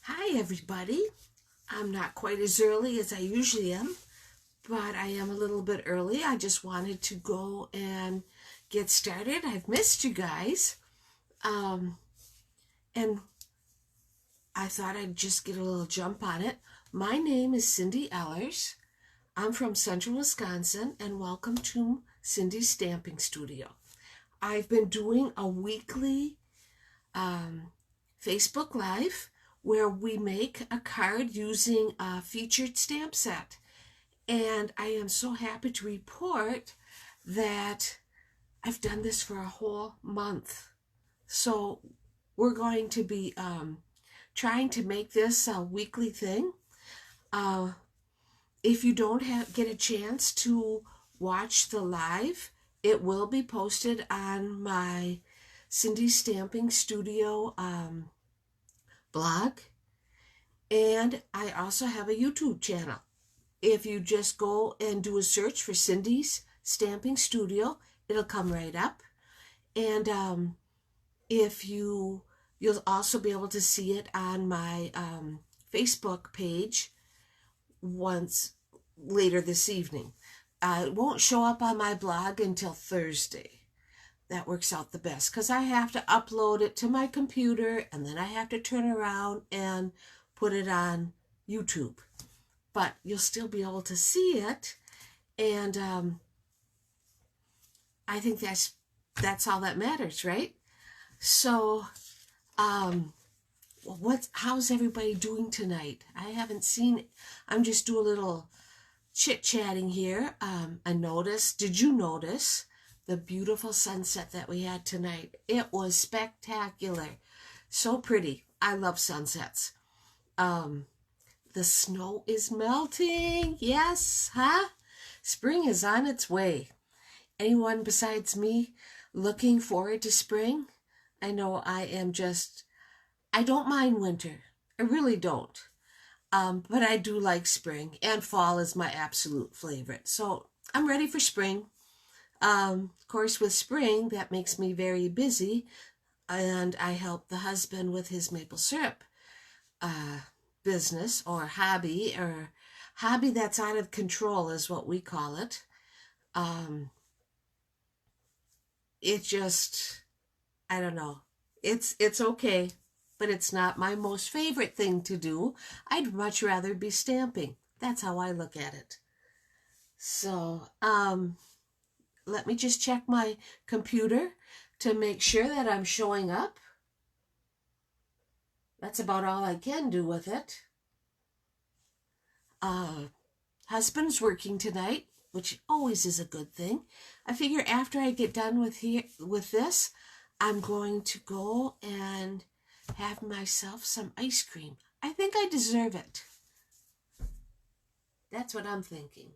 Hi, everybody. I'm not quite as early as I usually am, but I am a little bit early. I just wanted to go and get started. I've missed you guys. Um, and I thought I'd just get a little jump on it. My name is Cindy Ellers. I'm from Central Wisconsin, and welcome to Cindy's Stamping Studio. I've been doing a weekly Facebook Live where we make a card using a featured stamp set. And I am so happy to report that I've done this for a whole month. So we're going to be trying to make this a weekly thing. If you don't get a chance to watch the live, it will be posted on my Cindy Stamping Studio blog. And I also have a YouTube channel. If you just go and do a search for Cindy's Stamping Studio, it'll come right up. And you'll also be able to see it on my Facebook page once later this evening. It won't show up on my blog until Thursday. That works out the best because I have to upload it to my computer and then I have to turn around and put it on YouTube. But you'll still be able to see it, and I think that's all that matters, right? So, how's everybody doing tonight? I haven't seen it. I'm just doing a little chit-chatting here. Did you notice the beautiful sunset that we had tonight? It was spectacular. So pretty. I love sunsets. The snow is melting. Yes, huh? Spring is on its way. Anyone besides me looking forward to spring? I know I don't mind winter. I really don't. But I do like spring, and fall is my absolute favorite. So I'm ready for spring. Of course, with spring, that makes me very busy, and I help the husband with his maple syrup business or hobby that's out of control is what we call it. It just, I don't know. It's okay, but it's not my most favorite thing to do. I'd much rather be stamping. That's how I look at it. So, let me just check my computer to make sure that I'm showing up. That's about all I can do with it. Husband's working tonight, which always is a good thing. I figure after I get done with this, I'm going to go and have myself some ice cream. I think I deserve it. That's what I'm thinking.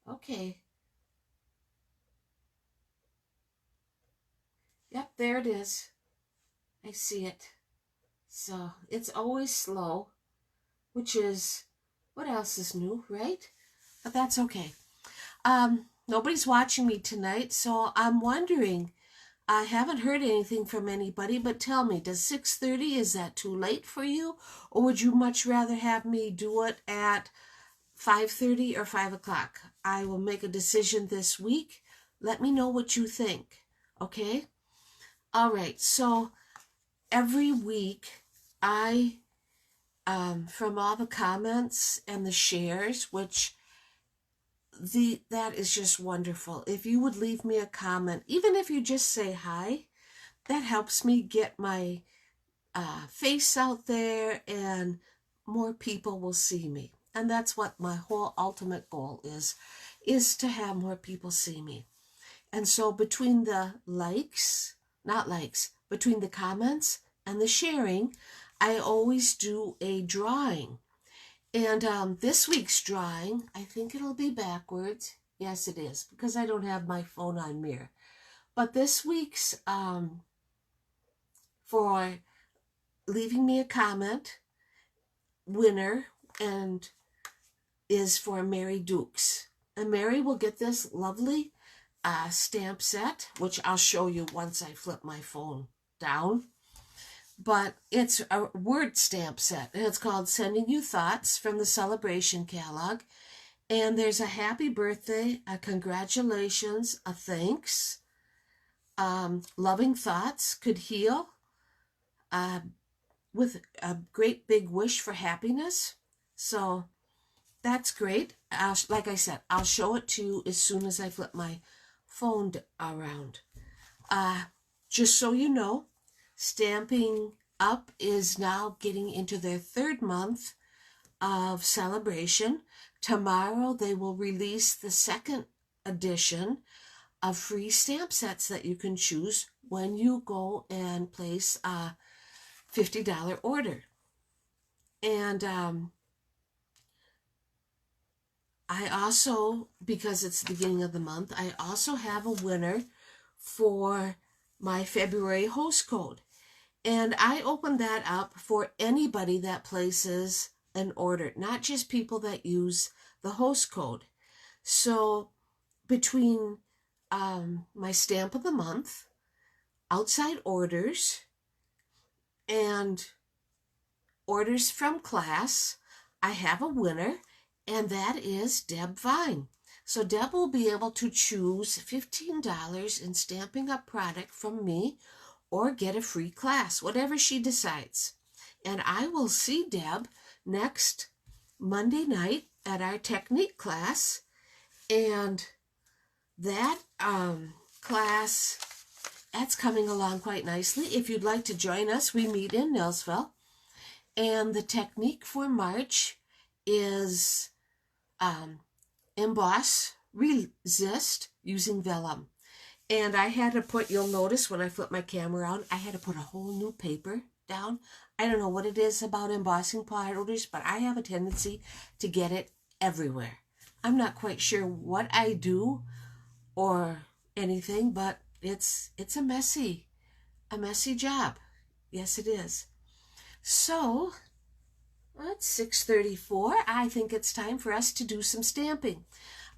Okay. Yep, there it is. I see it. So it's always slow, which is, what else is new, right? But that's okay. Nobody's watching me tonight, so I'm wondering, I haven't heard anything from anybody, but tell me, does 6:30, is that too late for you? Or would you much rather have me do it at 5:30 or 5 o'clock? I will make a decision this week. Let me know what you think, okay? All right, so every week from all the comments and the shares, which that is just wonderful. If you would leave me a comment, even if you just say hi, that helps me get my face out there and more people will see me. And that's what my whole ultimate goal is to have more people see me. And so between the between the comments and the sharing, I always do a drawing. And this week's drawing, I think it'll be backwards. Yes, it is, because I don't have my phone on mirror. But this week's, for leaving me a comment, winner, and is for Mary Dukes. And Mary will get this lovely stamp set, which I'll show you once I flip my phone down. but it's a word stamp set, and it's called Sending You Thoughts from the Celebration Catalog. And there's a happy birthday, a congratulations, a thanks, loving thoughts could heal, uh, with a great big wish for happiness. So that's great. Like I said, I'll show it to you as soon as I flip my phone around. Just so you know, Stamping Up is now getting into their 3rd month of celebration. Tomorrow they will release the 2nd edition of free stamp sets that you can choose when you go and place a $50 order. And I also, because it's the beginning of the month, I also have a winner for my February host code. And I opened that up for anybody that places an order, not just people that use the host code. So between my stamp of the month, outside orders, and orders from class, I have a winner, and that is Deb Vine. So Deb will be able to choose $15 in Stamping Up product from me or get a free class, whatever she decides. And I will see Deb next Monday night at our technique class. And that class, that's coming along quite nicely. If you'd like to join us, we meet in Nelsville. And the technique for March is emboss, resist using vellum. And I had to put, you'll notice when I flip my camera around, I had to put a whole new paper down. I don't know what it is about embossing powders, but I have a tendency to get it everywhere. I'm not quite sure what I do or anything, but it's a messy job. Yes, it is. So it's 6:34. I think it's time for us to do some stamping.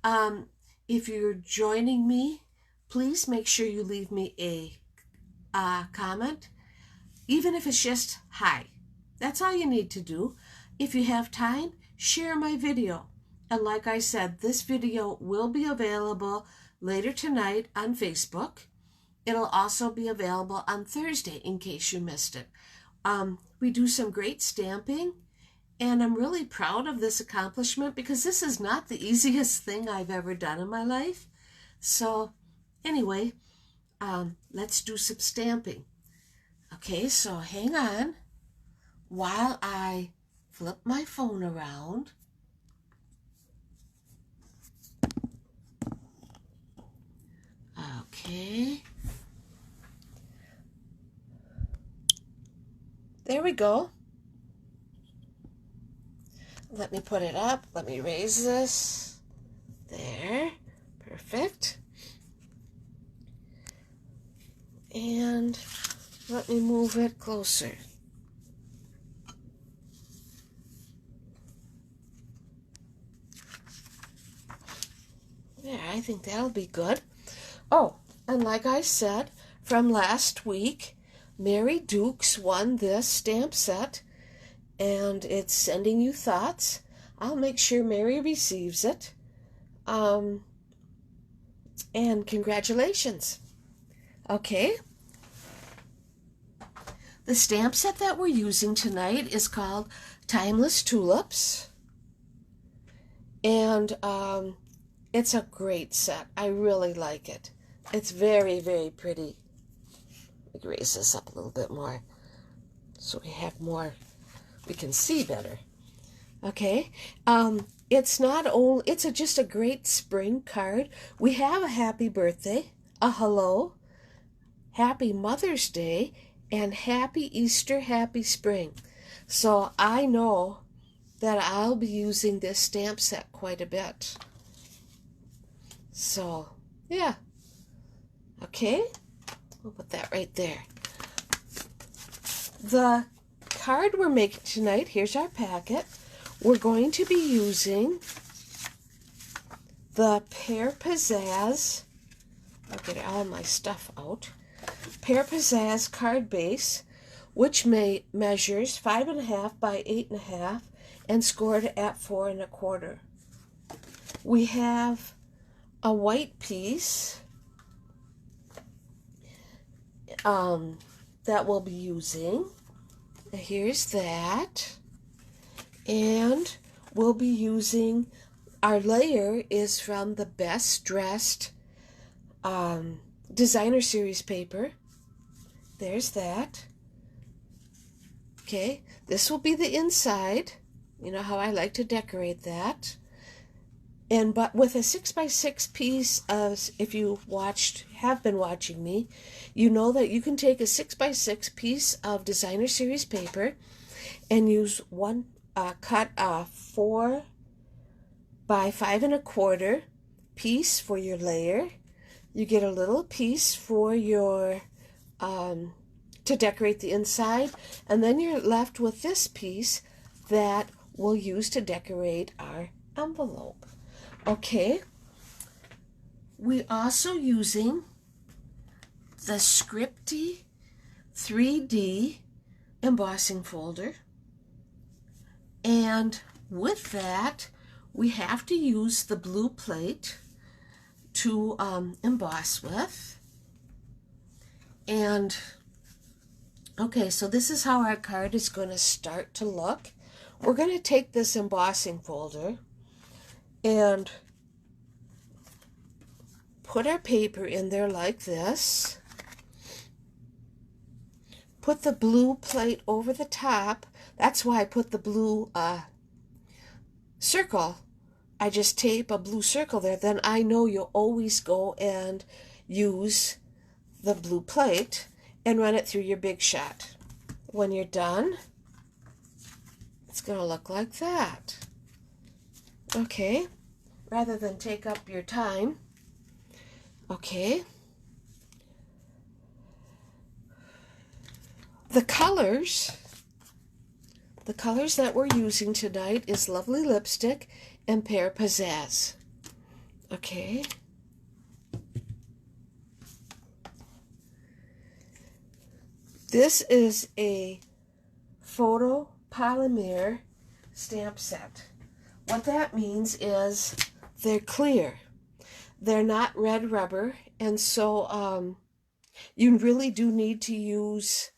If you're joining me, please make sure you leave me a comment, even if it's just hi. That's all you need to do. If you have time, share my video. And like I said, this video will be available later tonight on Facebook. It'll also be available on Thursday in case you missed it. We do some great stamping, and I'm really proud of this accomplishment because this is not the easiest thing I've ever done in my life. So anyway, let's do some stamping. Okay, so hang on while I flip my phone around. Okay. There we go. Let me put it up. Let me raise this. There. Perfect. And let me move it closer. There, I think that'll be good. Oh, and like I said, from last week, Mary Dukes won this stamp set, and it's Sending You Thoughts. I'll make sure Mary receives it. And congratulations. Okay. The stamp set that we're using tonight is called Timeless Tulips. And it's a great set. I really like it. It's very, very pretty. Let me raise this up a little bit more so we have more, we can see better. Okay. It's not only, it's just a great spring card. We have a happy birthday, a hello, happy Mother's Day, and happy Easter, happy spring. So I know that I'll be using this stamp set quite a bit. So, yeah. Okay, we'll put that right there. The card we're making tonight, here's our packet. We're going to be using the Pear Pizzazz, I'll get all my stuff out, Pear Pizzazz card base, which measures 5.5 by 8.5 and scored at 4.25. We have a white piece that we'll be using. Here's that. And we'll be using, our layer is from the Best Dressed Designer Series paper. There's that. Okay, this will be the inside. You know how I like to decorate that. And but with a 6x6 piece of, if you have been watching me, you know that you can take a 6x6 piece of Designer Series paper and use cut a 4 by 5.25 piece for your layer. You get a little piece for your to decorate the inside, and then you're left with this piece that we'll use to decorate our envelope. Okay, we're also using the Scripty 3D embossing folder, and with that we have to use the blue plate to emboss with. And okay, so this is how our card is going to start to look. We're going to take this embossing folder and put our paper in there like this. Put the blue plate over the top. That's why I put the blue circle. I just tape a blue circle there. Then I know you'll always go and use the blue plate and run it through your Big Shot. When you're done, it's going to look like that. Okay, rather than take up your time. Okay. The colors that we're using tonight is Lovely Lipstick and Pear Pizzazz. Okay. This is a photopolymer stamp set. What that means is they're clear. They're not red rubber, and so you really do need to use,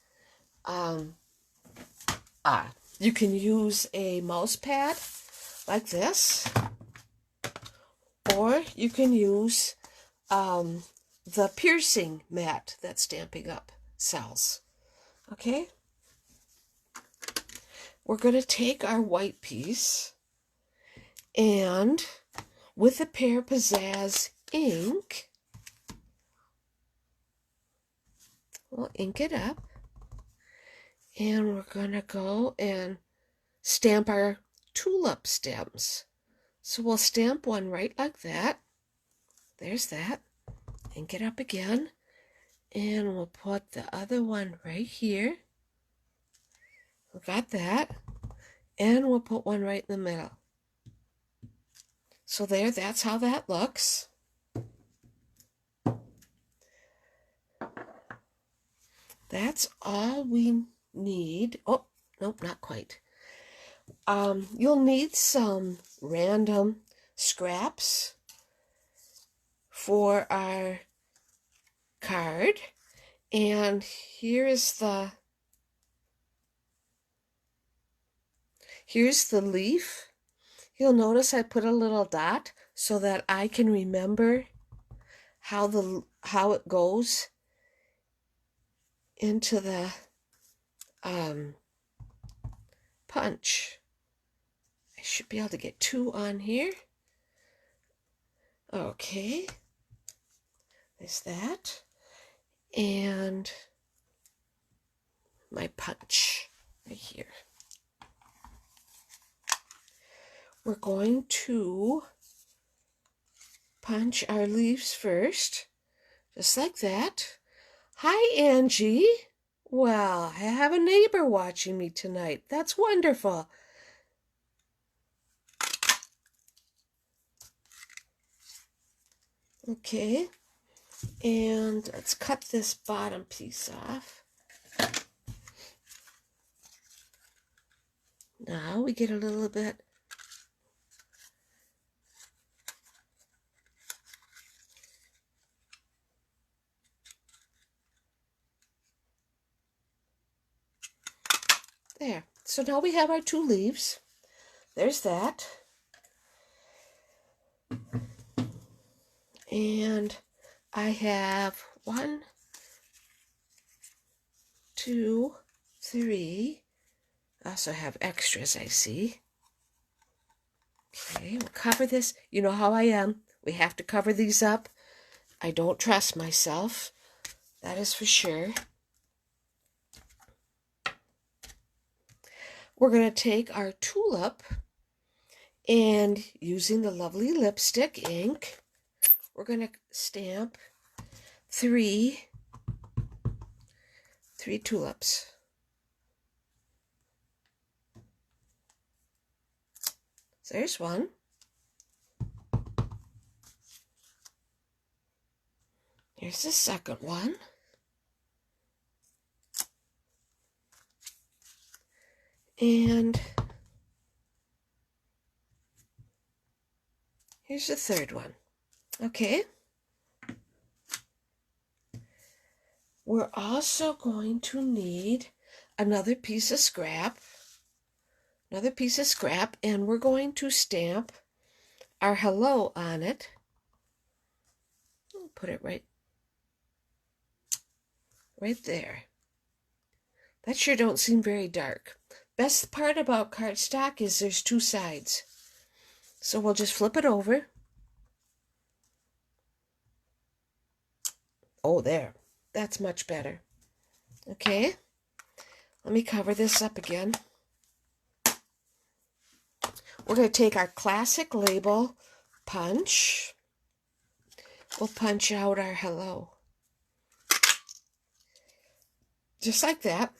you can use a mouse pad like this, or you can use the piercing mat that Stampin' Up! Sells. Okay? We're going to take our white piece and with the Pear Pizzazz ink, we'll ink it up, and we're going to go and stamp our tulip stems. So we'll stamp one right like that. There's that. Ink it up again, and we'll put the other one right here. We got that, and we'll put one right in the middle. So there, that's how that looks. That's all we need. Oh, nope, not quite. You'll need some random scraps for our card. And here's the leaf. You'll notice I put a little dot so that I can remember how it goes into the punch. I should be able to get 2 on here. Okay, there's that, and my punch right here. We're going to punch our leaves first, just like that. Hi, Angie. Well, I have a neighbor watching me tonight. That's wonderful. Okay, and let's cut this bottom piece off. Now we get a little bit. There. So now we have our 2 leaves. There's that. And I have 1, 2, 3. I also have extras, I see. Okay, we'll cover this. You know how I am. We have to cover these up. I don't trust myself. That is for sure. We're going to take our tulip and using the lovely lipstick ink, we're going to stamp 3 tulips. So there's one. Here's the second one. And here's the third one. Okay. We're also going to need another piece of scrap. And we're going to stamp our hello on it. I'll put it right there. That sure don't seem very dark. Best part about cardstock is there's 2 sides. So we'll just flip it over. Oh, there. That's much better. Okay. Let me cover this up again. We're going to take our classic label punch. We'll punch out our hello. Just like that.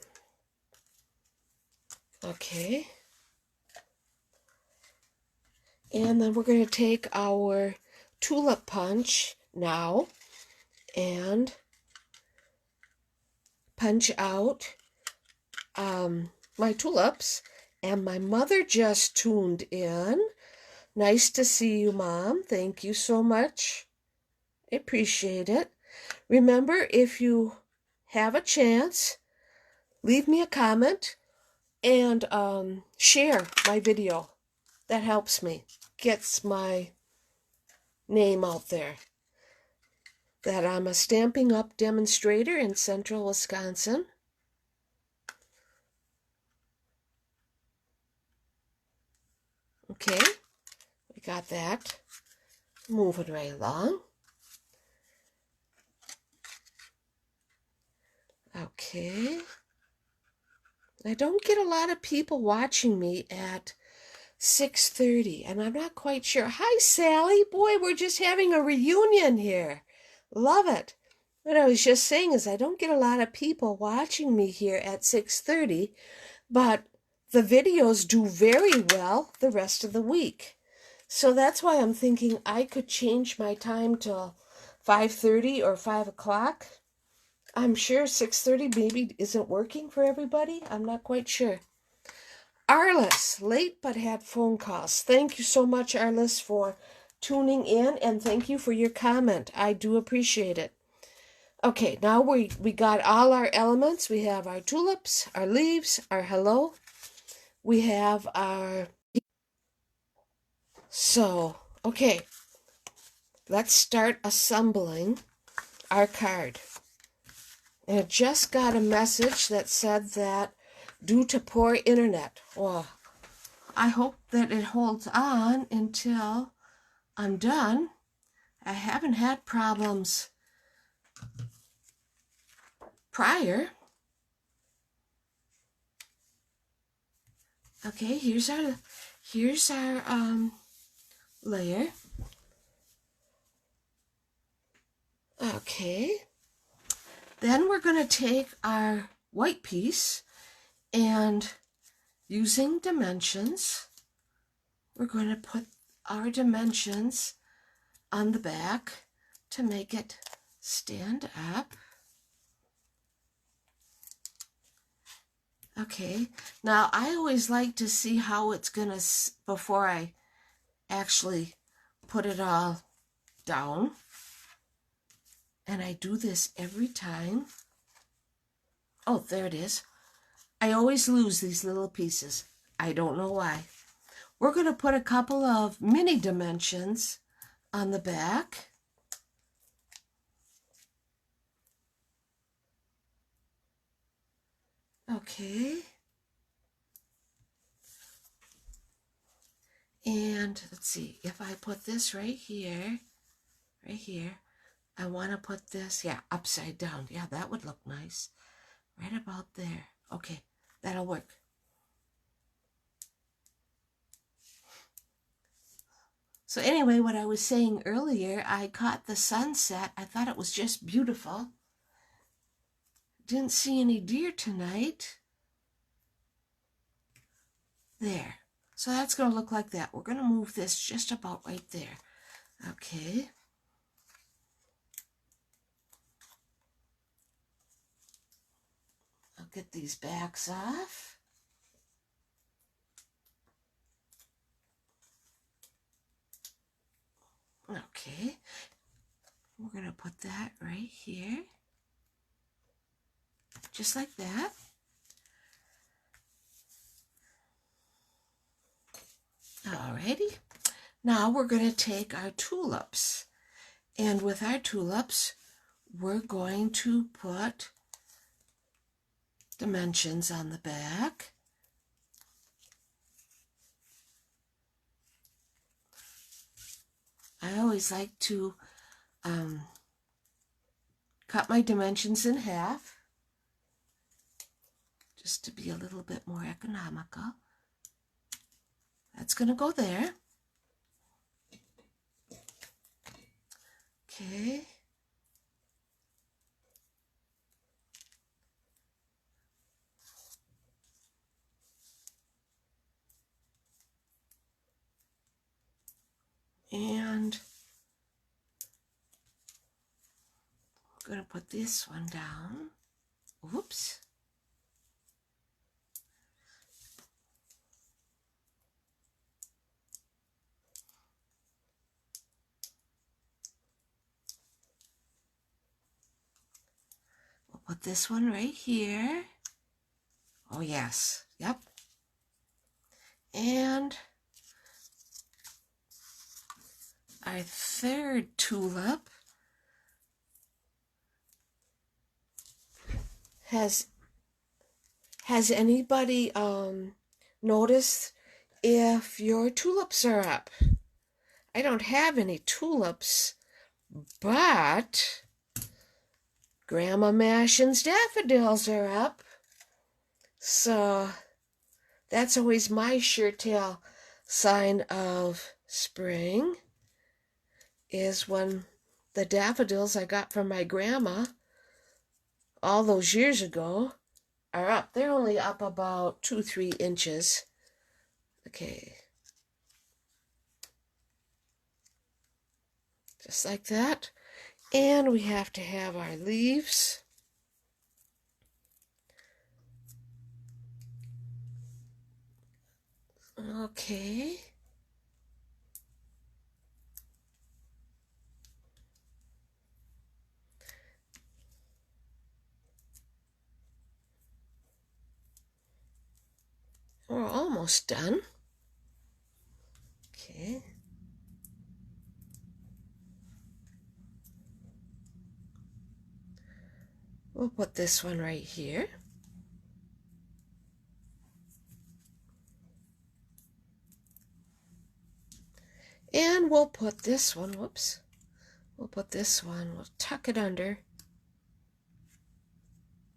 Okay. And then we're going to take our tulip punch now and punch out my tulips. And my mother just tuned in. Nice to see you, Mom. Thank you so much. I appreciate it. Remember, if you have a chance, leave me a comment and share my video. That helps me. Gets my name out there. That I'm a Stampin' Up! Demonstrator in Central Wisconsin. Okay, we got that. Moving right along. Okay. I don't get a lot of people watching me at 6:30, and I'm not quite sure. Hi, Sally. Boy, we're just having a reunion here. Love it. What I was just saying is I don't get a lot of people watching me here at 6:30, but the videos do very well the rest of the week. So that's why I'm thinking I could change my time to 5:30 or 5 o'clock. I'm sure 6:30 maybe isn't working for everybody. I'm not quite sure. Arliss, late but had phone calls. Thank you so much, Arliss, for tuning in, and thank you for your comment. I do appreciate it. Okay, now we got all our elements. We have our tulips, our leaves, our hello. We have our... So, okay, let's start assembling our card. And I just got a message that said that due to poor internet. Well, I hope that it holds on until I'm done. I haven't had problems prior. Okay, here's our layer. Okay. Then we're going to take our white piece and using dimensions, we're going to put our dimensions on the back to make it stand up. Okay, now I always like to see how it's gonna, before I actually put it all down. And I do this every time. Oh, there it is. I always lose these little pieces. I don't know why. We're going to put a couple of mini dimensions on the back. Okay. And let's see, if I put this right here, I want to put this, yeah, upside down. Yeah, that would look nice. Right about there. Okay, that'll work. So anyway, what I was saying earlier, I caught the sunset. I thought it was just beautiful. Didn't see any deer tonight. There. So that's going to look like that. We're going to move this just about right there. Okay. I'll get these backs off. Okay. We're going to put that right here. Just like that. Alrighty. Now we're going to take our tulips. And with our tulips, we're going to put dimensions on the back. I always like to cut my dimensions in half, just to be a little bit more economical. That's going to go there. Okay. And I'm going to put this one down. Oops. We'll put this one right here. Oh, yes. Yep. And our third tulip has anybody noticed if your tulips are up? I don't have any tulips, but Grandma Mashin's daffodils are up. So that's always my sure-tell sign of spring, is when the daffodils I got from my grandma all those years ago are up. They're only up about 2-3 inches. Okay. Just like that. And we have to have our leaves. Okay. We're almost done. Okay. We'll put this one right here. And we'll put this one, whoops. We'll put this one, we'll tuck it under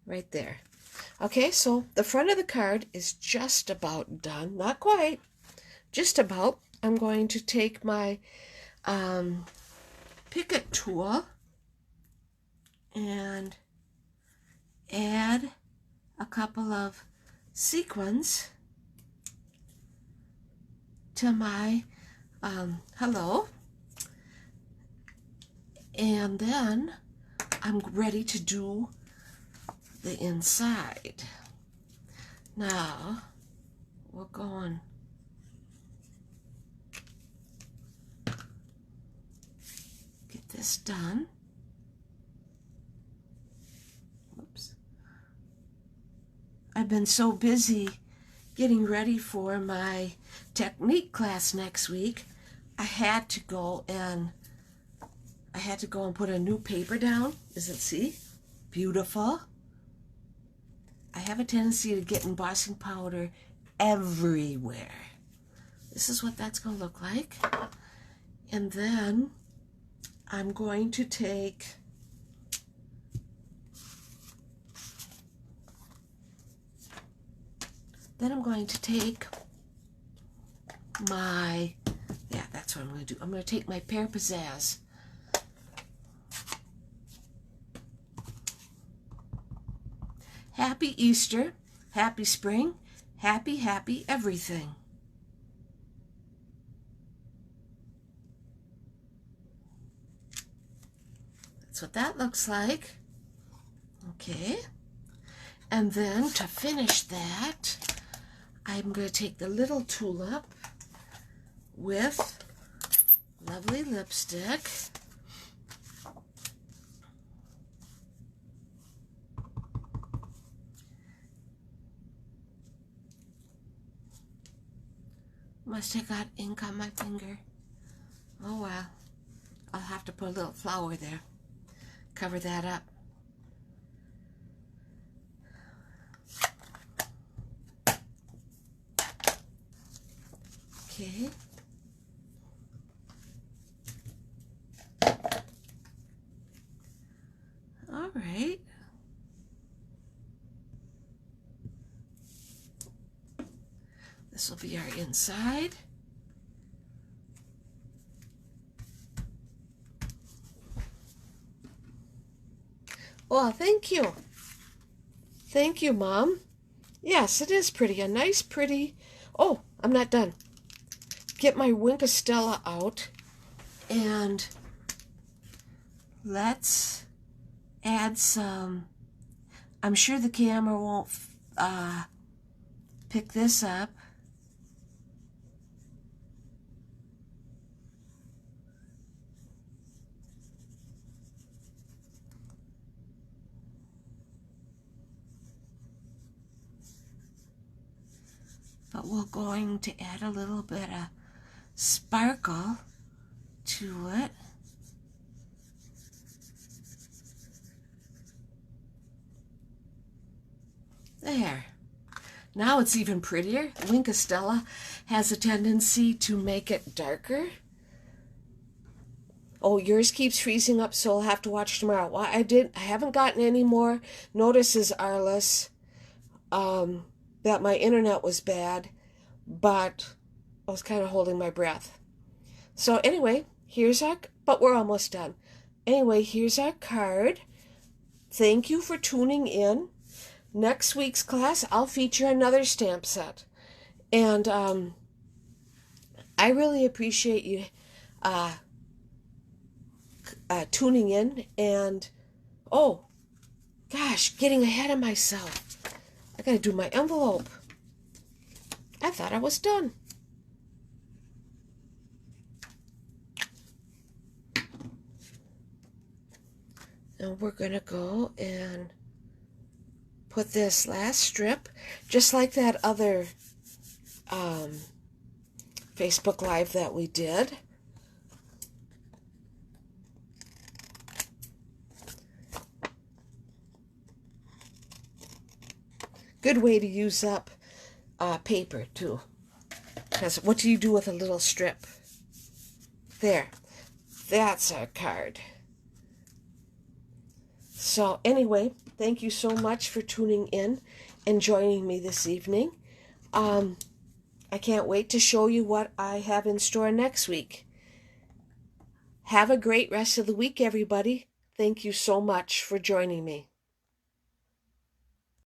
right there. Okay, so the front of the card is just about done. Not quite, just about. I'm going to take my Picket tool and add a couple of sequins to my hello, and then I'm ready to do the inside. Now, we're going get this done. Whoops. I've been so busy getting ready for my technique class next week. I had to go and put a new paper down. Does it see? Beautiful. I have a tendency to get embossing powder everywhere. This is what that's going to look like. And then I'm going to take my, that's what I'm going to do. I'm going to take my Pear Pizzazz. Happy Easter, happy spring, happy, happy everything. That's what that looks like. Okay. And then to finish that, I'm going to take the little tulip with lovely lipstick. Must have got ink on my finger. Oh well. I'll have to put a little flower there. Cover that up. Okay. All right. This will be our inside. Well, thank you. Thank you, Mom. Yes, it is pretty. A nice, pretty... Oh, I'm not done. Get my Winkostella out. And let's add some... I'm sure the camera won't pick this up. But we're going to add a little bit of sparkle to it. There. Now it's even prettier. Winkostella has a tendency to make it darker. Oh, yours keeps freezing up, so I'll have to watch tomorrow. Well, I haven't gotten any more notices, Arliss, that my internet was bad, but I was kind of holding my breath. So anyway, but we're almost done. Anyway, here's our card. Thank you for tuning in. Next week's class, I'll feature another stamp set. And I really appreciate you tuning in. And, oh, gosh, getting ahead of myself. I got to do my envelope. I thought I was done. And we're going to go and put this last strip, just like that other Facebook Live that we did. Good way to use up paper, too. Because what do you do with a little strip? There. That's our card. So anyway, thank you so much for tuning in and joining me this evening. I can't wait to show you what I have in store next week. Have a great rest of the week, everybody. Thank you so much for joining me.